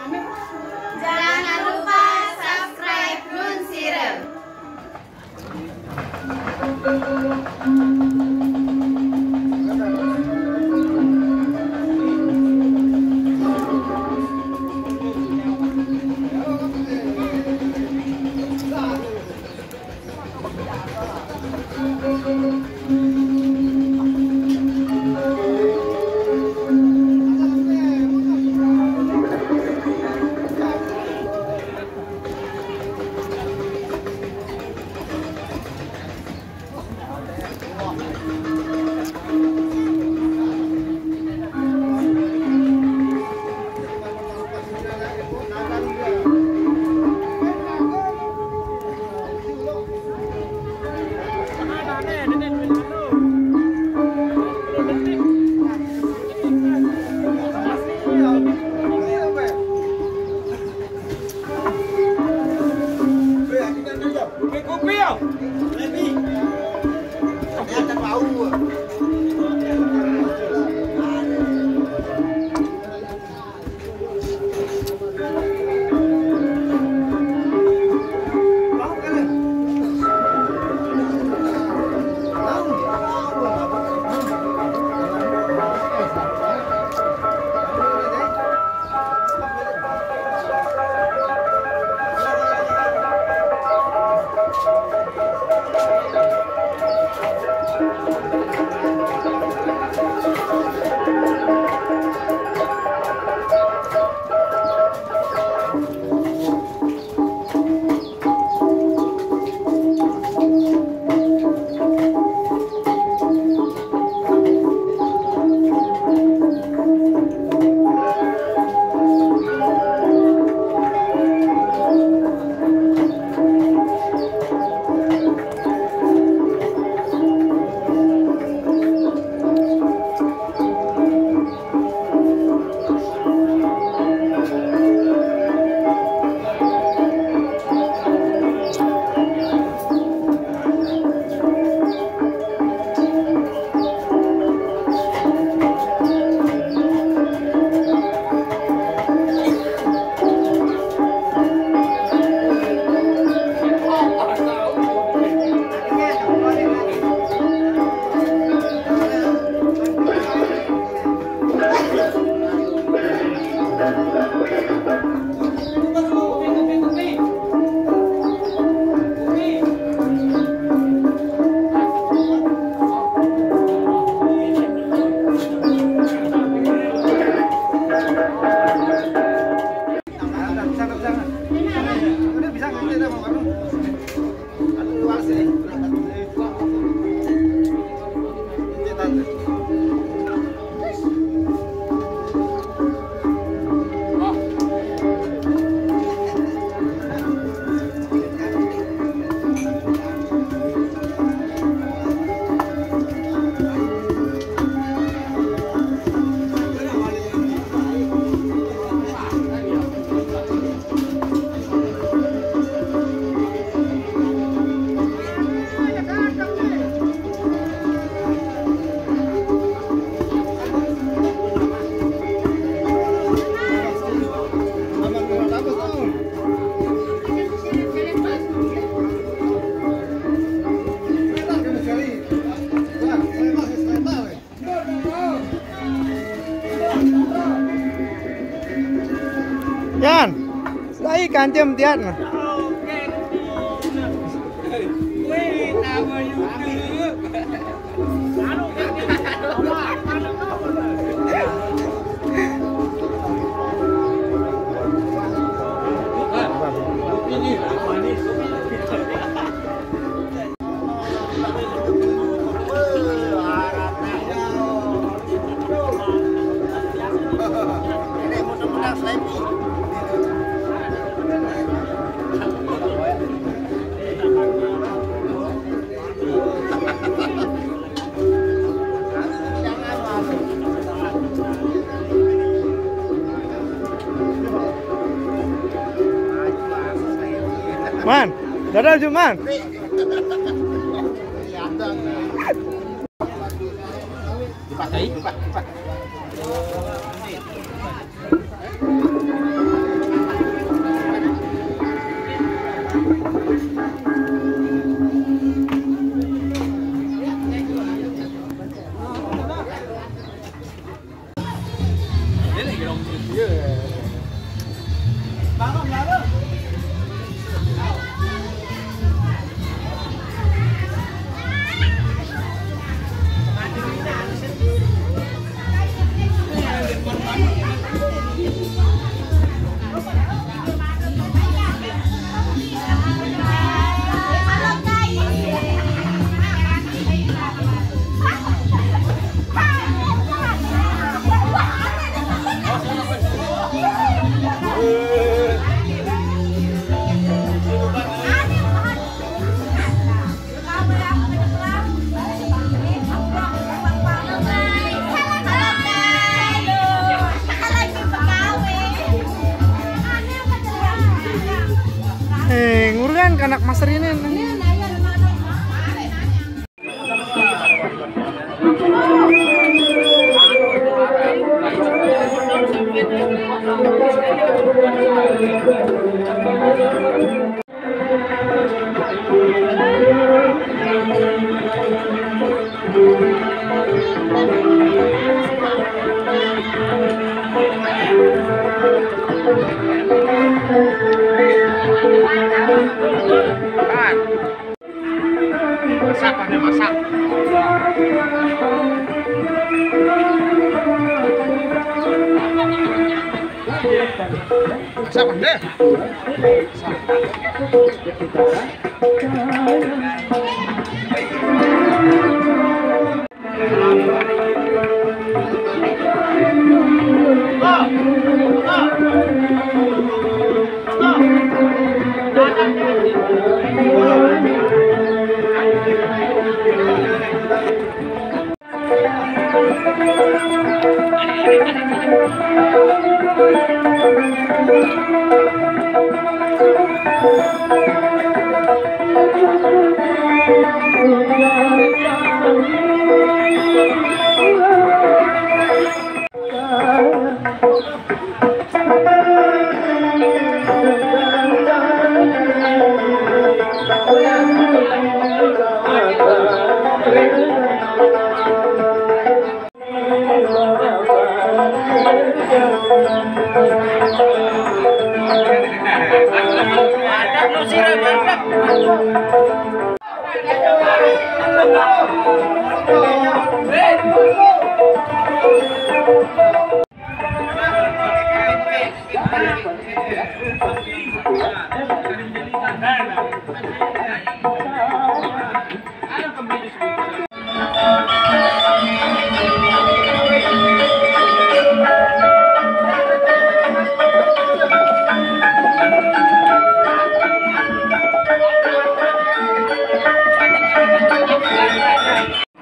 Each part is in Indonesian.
Jangan lupa subscribe Nun Sirem. Yan, saya ikan jam tiat. Man, dadah cuman. Dipakai, dipak. Ngurukan kanak master ini. Masak, ada masak. Masak deh.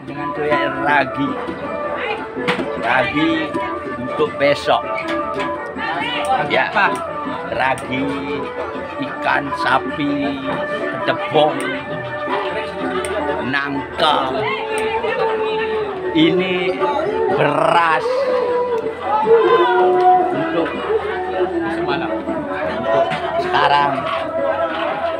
Dengan doyan ragi untuk besok ya, ragi ikan sapi, kedebong, nangka, ini beras untuk semalam, untuk sekarang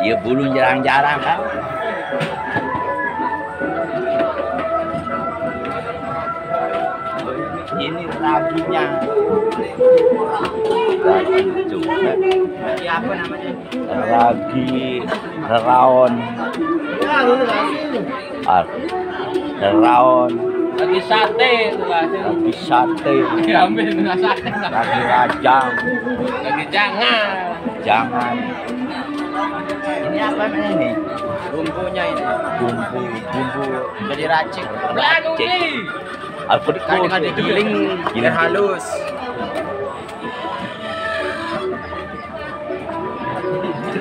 ya belum jarang-jarang kan. Ini raginya. Ya, apa namanya? Ragi raon. Raon. Lagi sate itu lah. Ragi sate. Diambil dengan sate. Ragi rajang. Lagi jangan. Jangan. Ini apa namanya ini? Bumbunya ini. Bumbu Jadi racik. Racik. Aku Kan dengan digiling biar halus.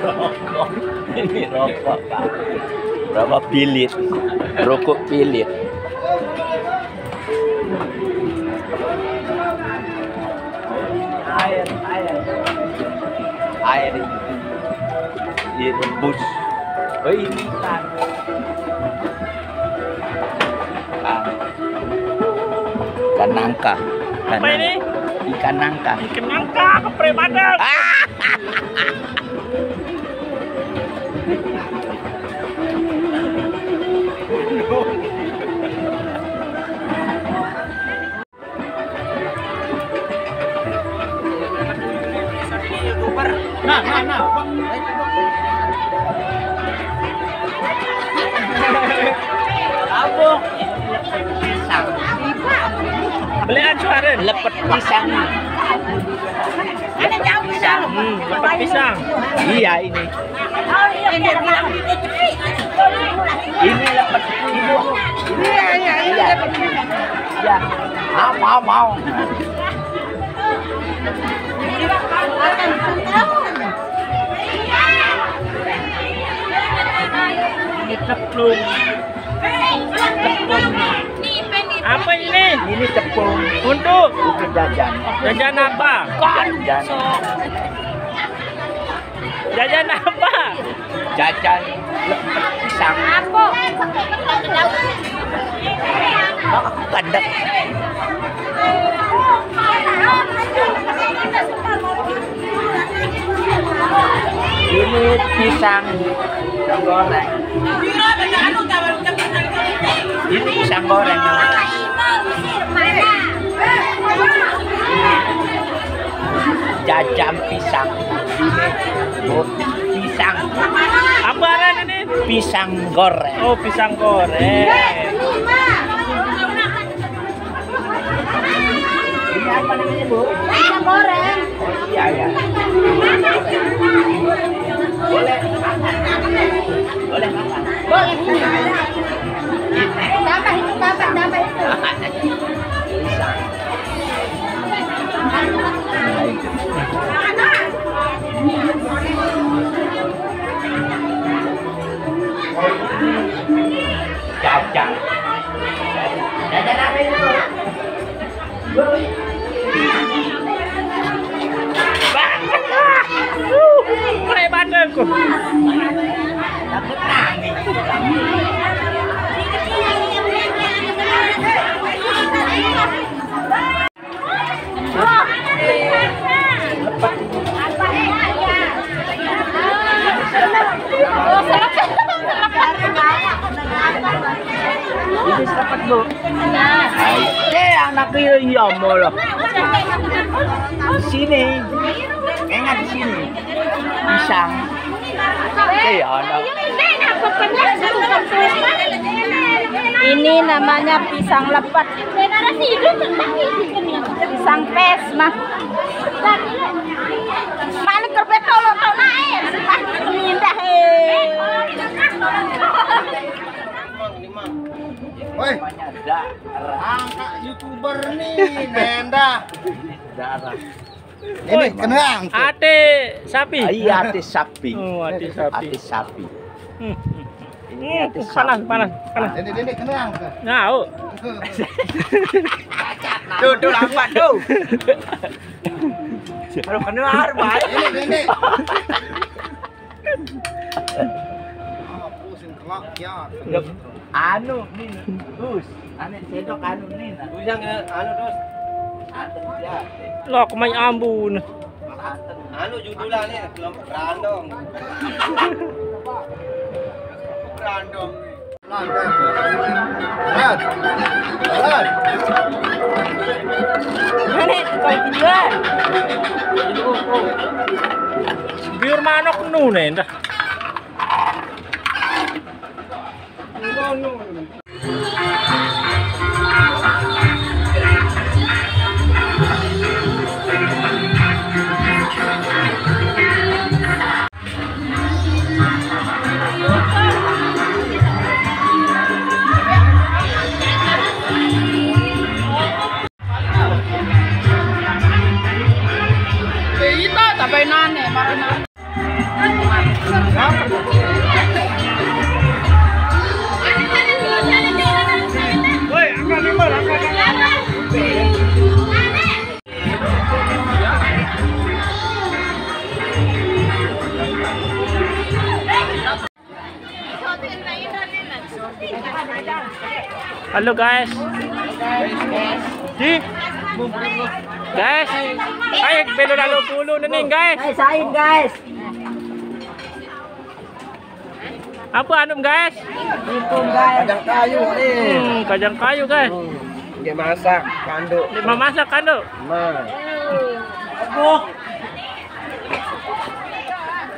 Rokok. Ini rokok, Pak. Berapa pilit? Rokok pilit. Air direbus. Oh ini kan. Ikan nangka. Apa ini? Ikan nangka. Ikan nangka kepre padang. Nah. Abang, pisang. Belian suara Lepet pisang. Ada jauh pisang. lepet pisang. Iya ini. Ini lepet ibu. Iya. Ya. Mau. Ini ceplung. Apa ini? Ini tepung. Untuk Jajan. jajan apa? Jajan. Jajan apa? jajan lepet pisang. Apa? Aku gandeng. Ini pisang goreng. Ini pisang goreng. Jajan pisang. Ini pisang. Apa ini? Pisang goreng. Oh, pisang goreng. Ini apa namanya, Bu? Pisang goreng. Oh iya ya. Boleh makan. Boleh makan. Boleh. Dapat itu, dapat itu. Pisang. Jajan. Jajan apa itu? Mulai badanku. Aku nangis. Ini dapat, Bu. Anaknya iya malah. Di sini. Enggak di sini. Pisang. Anak. Ini namanya pisang lepet. Pisang pes mah. Mana kerpet tolong tau naik. Mindah Woi, angkat YouTuber nih, Nenda. Darah. Ini kenang. Ate sapi. Iya, ati sapi. Oh, ati sapi. Ati sapi. Ini ati Panas, sapi. panas, panas. Ini kenang. Ngau. Tuh lambat tuh. Kalau keluar baik. Ini. Pusing kelak ya. Anu nih, Gus. Ane cedok anu nih. Yang anu terus. Santen ya. Lok main ambun. Santen. Anu judulnya kelompok random. Random. Lihat. Biar manok nu nenda. Ito, tabay nane, makinan. Woi, angkat limber, angkat. Halo guys. Di. Guys. Ay, belo na pulo na ning guys. Sain guys. Apa anum guys? Ipon guys. Kajang kayu nih. Kajang kayu guys. Dia masak kanduk. Lima masak kan lo? Nah.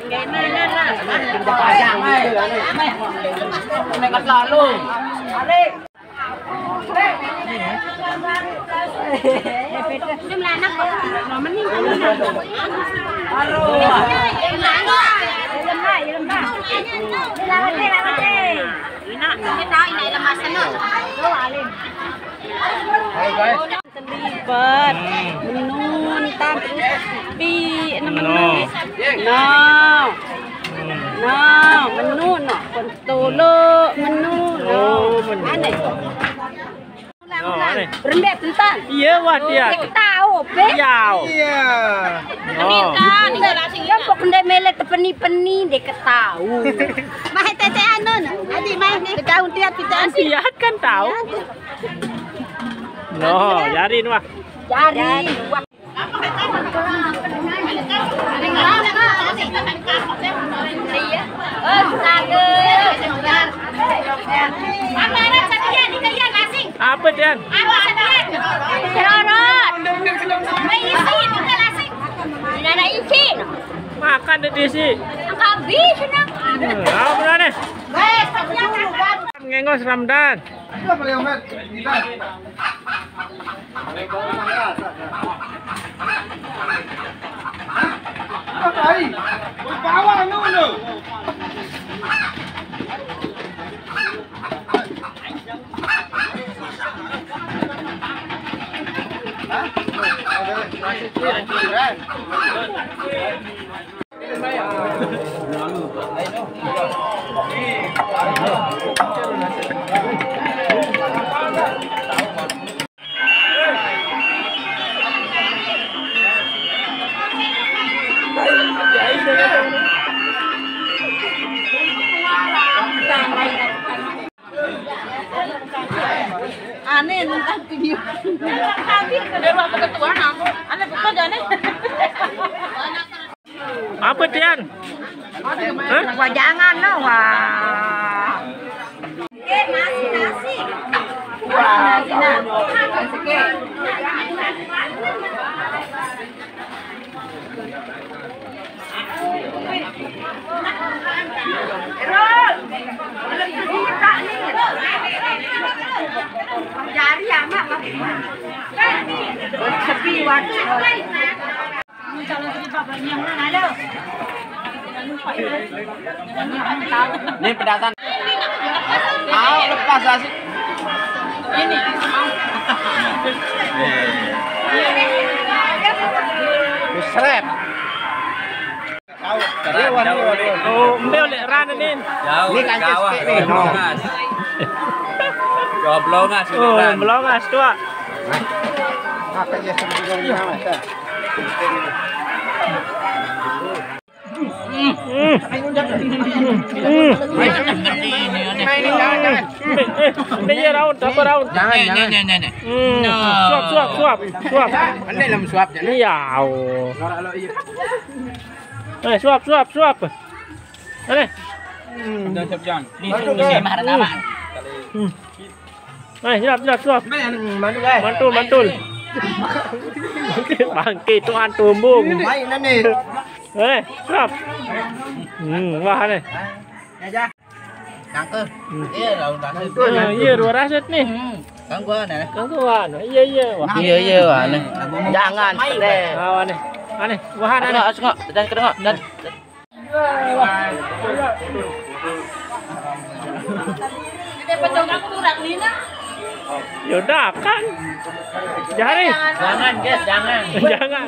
Kita pajang. Mereka selalu. Alik. Jumlah anak kok. Momen nih. Aduh. Terlibat menun tapi menun menun kontolo menun aneh berendek tentan Iya wah dia. tahu be Yau. Iya. Oh. kan pok ndek lah terpeni-peni dia ketahu. Mai tete anu nah. Adi mai ni ketahu dia kita Sihat kan tahu. No, jarin wah. Jari. Apa Tian? Makan di sini. Apa benar nih? Ngengos Ramdan. Aneh nonton video. Apa Tian? Wah jangan no wah. Nasi. Wah, nasi. Jari amat sepi waktu. Ini pendatang. Lepas asik. Ini. Serep. Oh, mbak oleh Ran ini. Ini kan kawah. Joblongas. Oh, melongas tu. Apa ya sebelum nama saya? Ini ya raun, apa raun? Jangan. Suap. Pandai lah suap je. Iya. Suap. Ini. Jangan siap jangan. Ini suap. Mantul. Bangkit tu tumbung. Main ni. Suap. Wah ni. Nangke. Iya, daun Iya, 200 nih. Gangguan ya. Gangguan. Iya. Wah. Iya, wah nih. Jangan. Nih. Aneh. Wah, aneh. Asok, dan kedengok dan. Yaudah kan. Jari. Jangan, guys, jangan. Jangan.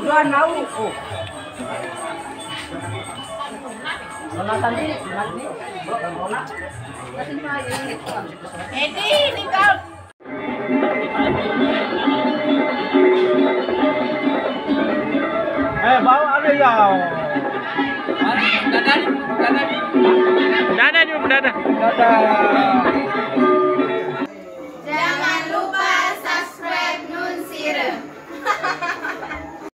Ini kau. Bawa ada ya. Dadah. Jangan lupa subscribe Nun Sirem.